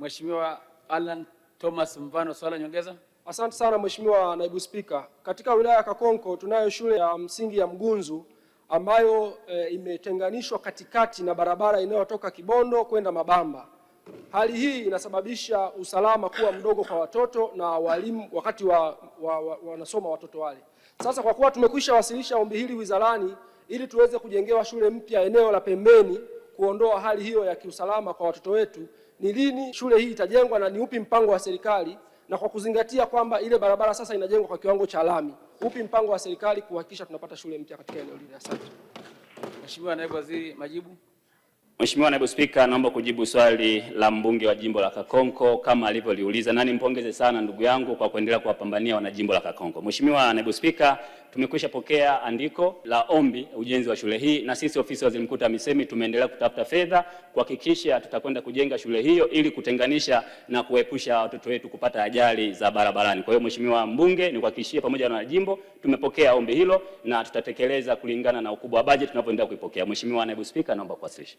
Mheshimiwa Alan Thomas Mvano, swala nyongeza. Asante sana Mheshimiwa Naibu Spika. Katika wilaya ya Kakonko tunayo shule ya msingi ya Mgunzu ambayo imetenganishwa katikati na barabara inayotoka Kibondo kwenda Mabamba. Hali hii inasababisha usalama kuwa mdogo kwa watoto na walimu wakati wanasoma watoto wale. Sasa kwa kuwa tumekwisha wasilisha ombi hili wizarani ili tuweze kujengewa shule mpya eneo la pembeni kuondoa hali hiyo ya kiusalama kwa watoto wetu, ni lini shule hii itajengwa na ni upi mpango wa serikali, na kwa kuzingatia kwamba ile barabara sasa inajengwa kwa kiwango cha lami, upi mpango wa serikali kuhakikisha tunapata shule mpya katika eneo lile? Asante. Mheshimiwa Naibu Waziri, majibu. Mheshimiwa Naibu Spika, naomba kujibu swali la mbunge wa jimbo la Kakonko kama alivyoliuliza, na nimpongeze sana ndugu yangu kwa kuendelea kuwapambania wana jimbo la Kakonko. Mheshimiwa Naibu Spika, tumekwisha pokea andiko la ombi ujenzi wa shule hii, na sisi ofisi ya Waziri Mkuu TAMISEMI tumeendelea kutafuta fedha kuhakikisha tutakwenda kujenga shule hiyo ili kutenganisha na kuepusha watoto wetu kupata ajali za barabarani. Kwa hiyo Mheshimiwa mbunge, nikuhakikishie pamoja na jimbo tumepokea ombi hilo na tutatekeleza kulingana na ukubwa wa bajeti tunavyoendelea kuipokea. Mheshimiwa Naibu Spika, naomba kuwasilisha.